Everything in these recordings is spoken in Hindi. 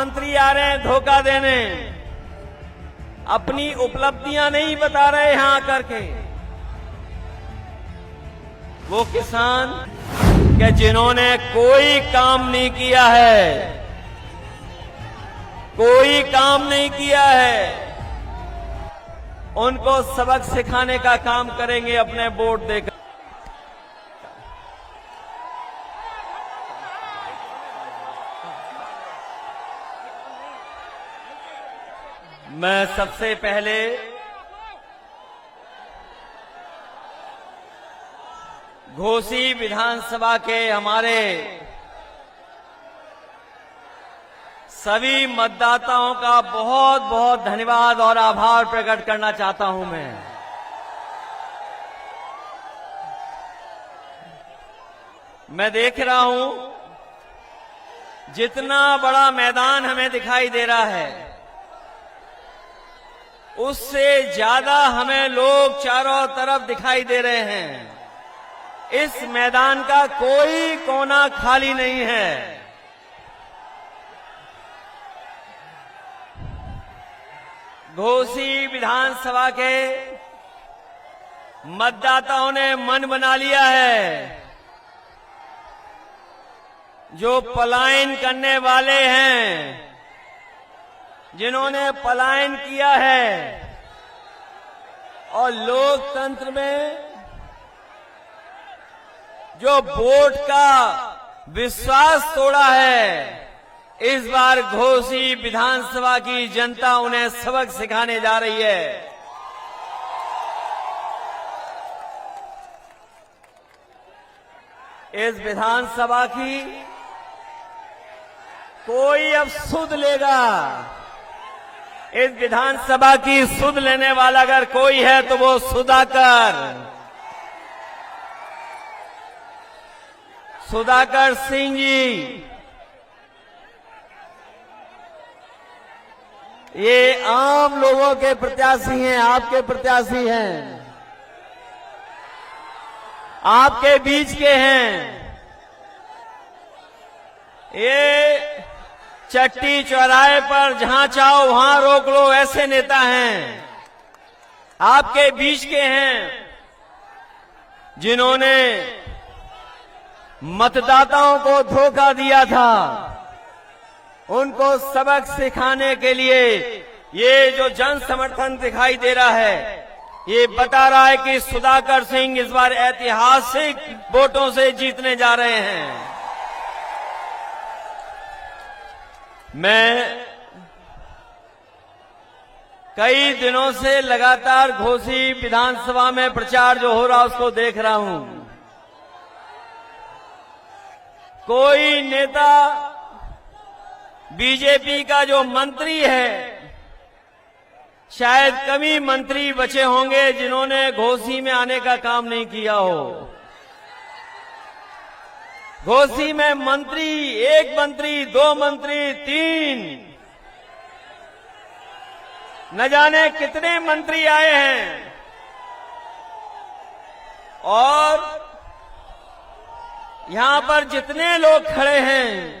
मंत्री आ रहे हैं धोखा देने, अपनी उपलब्धियां नहीं बता रहे यहां आकर के। वो किसान कि जिन्होंने कोई काम नहीं किया है, कोई काम नहीं किया है, उनको सबक सिखाने का काम करेंगे अपने वोट देकर। मैं सबसे पहले घोसी विधानसभा के हमारे सभी मतदाताओं का बहुत बहुत धन्यवाद और आभार प्रकट करना चाहता हूं। मैं देख रहा हूं जितना बड़ा मैदान हमें दिखाई दे रहा है, उससे ज्यादा हमें लोग चारों तरफ दिखाई दे रहे हैं। इस मैदान का कोई कोना खाली नहीं है। घोसी विधानसभा के मतदाताओं ने मन बना लिया है। जो पलायन करने वाले हैं, जिन्होंने पलायन किया है और लोकतंत्र में जो वोट का विश्वास तोड़ा है, इस बार घोसी विधानसभा की जनता उन्हें सबक सिखाने जा रही है। इस विधानसभा की कोई अब सुध लेगा। इस विधानसभा की सुध लेने वाला अगर कोई है तो वो सुधाकर सिंह जी। ये आम लोगों के प्रत्याशी हैं, आपके प्रत्याशी हैं, आपके बीच के हैं। ये चट्टी चौराहे पर जहां चाहो वहां रोक लो, ऐसे नेता हैं, आपके बीच के हैं, जिन्होंने मतदाताओं को धोखा दिया था। उनको सबक सिखाने के लिए ये जो जन समर्थन दिखाई दे रहा है, ये बता रहा है कि सुधाकर सिंह इस बार ऐतिहासिक वोटों से जीतने जा रहे हैं। मैं कई दिनों से लगातार घोसी विधानसभा में प्रचार जो हो रहा उसको देख रहा हूं। कोई नेता बीजेपी का जो मंत्री है, शायद कम ही मंत्री बचे होंगे जिन्होंने घोसी में आने का काम नहीं किया हो। घोसी में मंत्री, एक मंत्री, दो मंत्री, तीन, न जाने कितने मंत्री आए हैं। और यहां पर जितने लोग खड़े हैं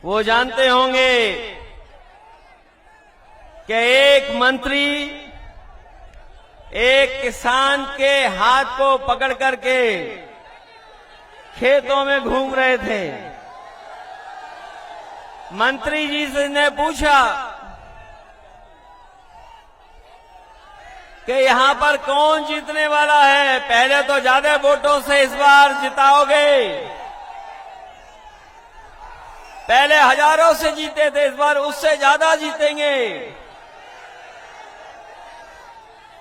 वो जानते होंगे कि एक मंत्री एक किसान के हाथ को पकड़ करके खेतों में घूम रहे थे। मंत्री जी से ने पूछा कि यहां पर कौन जीतने वाला है, पहले तो ज्यादा वोटों से इस बार जिताओगे, पहले हजारों से जीते थे, इस बार उससे ज्यादा जीतेंगे।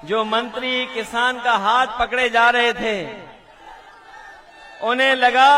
जो मंत्री किसान का हाथ पकड़े जा रहे थे, उन्हें लगा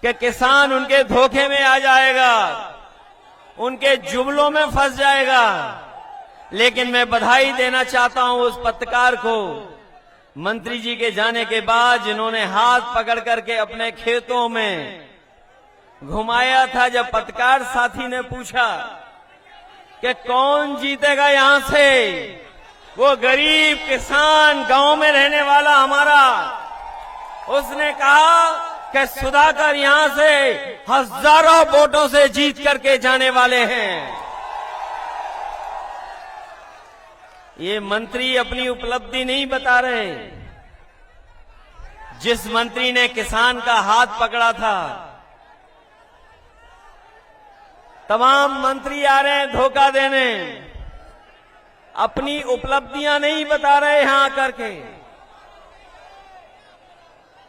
कि किसान उनके धोखे में आ जाएगा, उनके जुमलों में फंस जाएगा। लेकिन मैं बधाई देना चाहता हूं उस पत्रकार को, मंत्री जी के जाने के बाद, जिन्होंने हाथ पकड़ करके अपने खेतों में घुमाया था। जब पत्रकार साथी ने पूछा कि कौन जीतेगा यहां से, वो गरीब किसान गांव में रहने वाला हमारा, उसने कहा कि सुधाकर यहां से हजारों वोटों से जीत करके जाने वाले हैं। ये मंत्री अपनी उपलब्धि नहीं बता रहे। जिस मंत्री ने किसान का हाथ पकड़ा था, तमाम मंत्री आ रहे हैं धोखा देने, अपनी उपलब्धियां नहीं बता रहे यहां आकर के।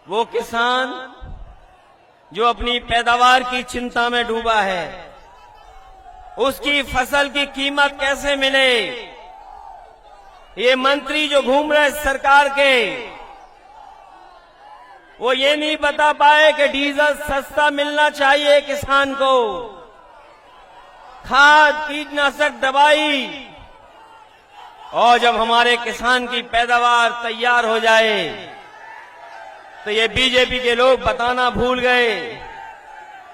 वो किसान जो अपनी पैदावार की चिंता में डूबा है, उसकी फसल की कीमत कैसे मिले, ये मंत्री जो घूम रहे सरकार के, वो ये नहीं बता पाए कि डीजल सस्ता मिलना चाहिए किसान को, खाद कीटनाशक दवाई, और जब हमारे किसान की पैदावार तैयार हो जाए तो ये बीजेपी के लोग बताना भूल गए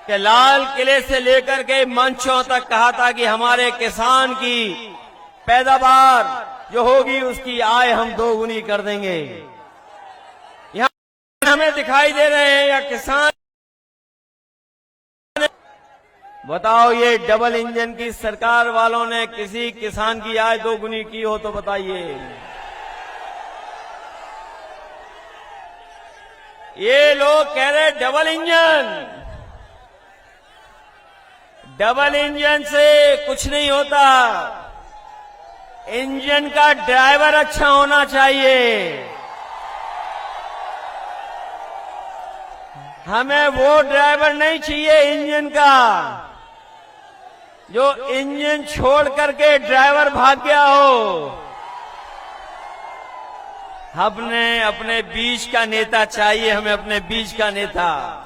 कि लाल किले से लेकर के मंचों तक कहा था कि हमारे किसान की पैदावार जो होगी उसकी आय हम दोगुनी कर देंगे। यहां हमें दिखाई दे रहे हैं या किसान, बताओ ये डबल इंजन की सरकार वालों ने किसी किसान की आय दोगुनी की हो तो बताइए। ये लोग कह रहे डबल इंजन से कुछ नहीं होता, इंजन का ड्राइवर अच्छा होना चाहिए। हमें वो ड्राइवर नहीं चाहिए इंजन का जो इंजन छोड़ करके ड्राइवर भाग गया हो। हमने अपने बीच का नेता चाहिए, हमें अपने बीच का नेता।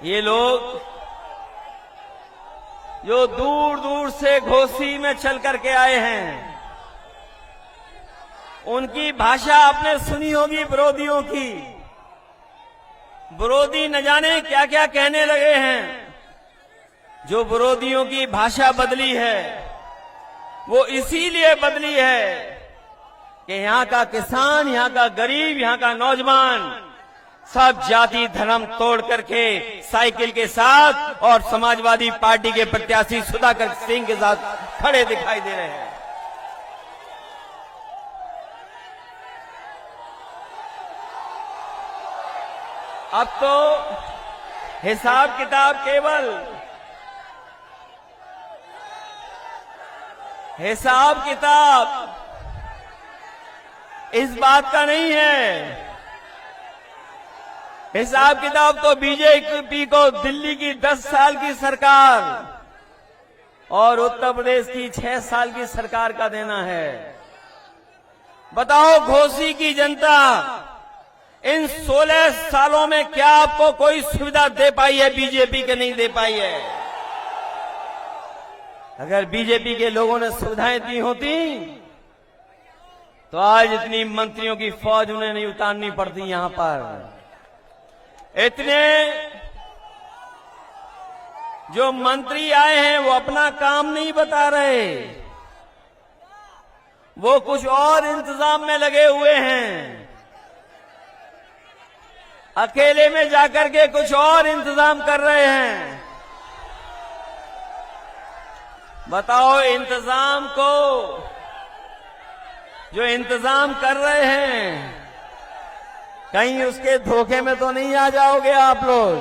ये लोग जो दूर दूर से घोसी में चल करके आए हैं, उनकी भाषा आपने सुनी होगी विरोधियों की। विरोधी न जाने क्या क्या कहने लगे हैं। जो विरोधियों की भाषा बदली है वो इसीलिए बदली है कि यहां का किसान, यहां का गरीब, यहां का नौजवान सब जाति धर्म तोड़ करके साइकिल के साथ और समाजवादी पार्टी के प्रत्याशी सुधाकर सिंह के साथ खड़े दिखाई दे रहे हैं। अब तो हिसाब किताब इस बात का नहीं है। हिसाब किताब तो बीजेपी को दिल्ली की 10 साल की सरकार और उत्तर प्रदेश की 6 साल की सरकार का देना है। बताओ घोसी की जनता इन 16 सालों में क्या आपको कोई सुविधा दे पाई है? बीजेपी के नहीं दे पाई है। अगर बीजेपी के लोगों ने सुविधाएं दी होती तो आज इतनी मंत्रियों की फौज उन्हें नहीं उतारनी पड़ती। यहां पर इतने जो मंत्री आए हैं वो अपना काम नहीं बता रहे, वो कुछ और इंतजाम में लगे हुए हैं। अकेले में जाकर के कुछ और इंतजाम कर रहे हैं। बताओ इंतजाम को जो इंतजाम कर रहे हैं कहीं उसके धोखे में तो नहीं आ जाओगे आप लोग?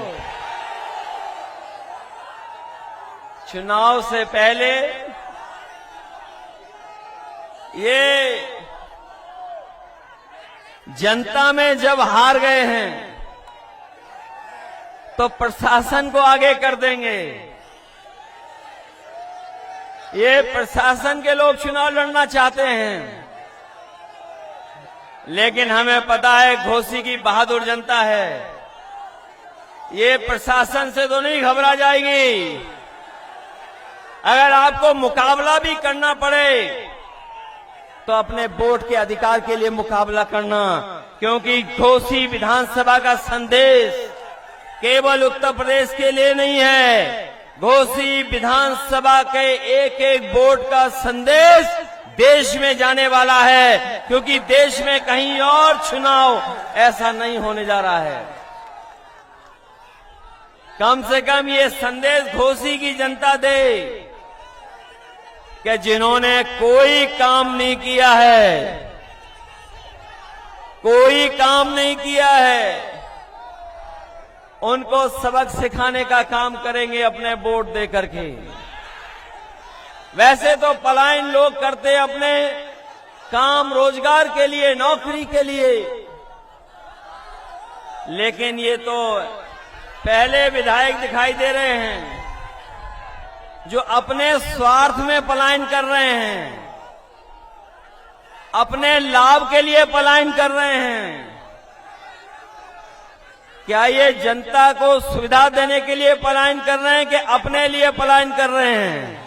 चुनाव से पहले ये जनता में जब हार गए हैं तो प्रशासन को आगे कर देंगे। ये प्रशासन के लोग चुनाव लड़ना चाहते हैं, लेकिन हमें पता है घोसी की बहादुर जनता है, ये प्रशासन से तो नहीं घबरा जाएगी। अगर आपको मुकाबला भी करना पड़े तो अपने वोट के अधिकार के लिए मुकाबला करना, क्योंकि घोसी विधानसभा का संदेश केवल उत्तर प्रदेश के लिए नहीं है। घोसी विधानसभा के एक एक वोट का संदेश देश में जाने वाला है, क्योंकि देश में कहीं और चुनाव ऐसा नहीं होने जा रहा है। कम से कम ये संदेश घोसी की जनता दे कि जिन्होंने कोई काम नहीं किया है, कोई काम नहीं किया है, उनको सबक सिखाने का काम करेंगे अपने वोट दे करके। वैसे तो पलायन लोग करते अपने काम रोजगार के लिए, नौकरी के लिए, लेकिन ये तो पहले विधायक दिखाई दे रहे हैं जो अपने स्वार्थ में पलायन कर रहे हैं, अपने लाभ के लिए पलायन कर रहे हैं। क्या ये जनता को सुविधा देने के लिए पलायन कर रहे हैं कि अपने लिए पलायन कर रहे हैं?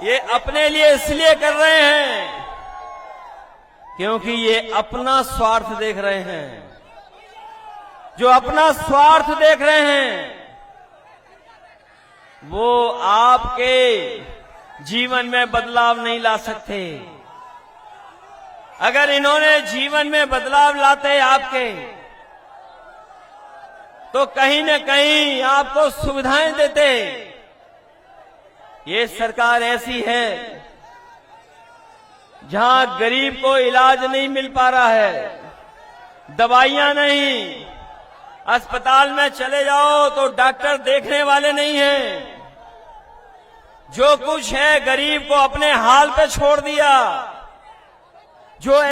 ये अपने लिए इसलिए कर रहे हैं क्योंकि ये अपना स्वार्थ देख रहे हैं। जो अपना स्वार्थ देख रहे हैं वो आपके जीवन में बदलाव नहीं ला सकते। अगर इन्होंने जीवन में बदलाव लाते आपके, तो कहीं न कहीं आपको सुविधाएं देते। ये सरकार ऐसी है जहां गरीब को इलाज नहीं मिल पा रहा है, दवाइयां नहीं, अस्पताल में चले जाओ तो डॉक्टर देखने वाले नहीं हैं। जो कुछ है गरीब को अपने हाल पे छोड़ दिया। जो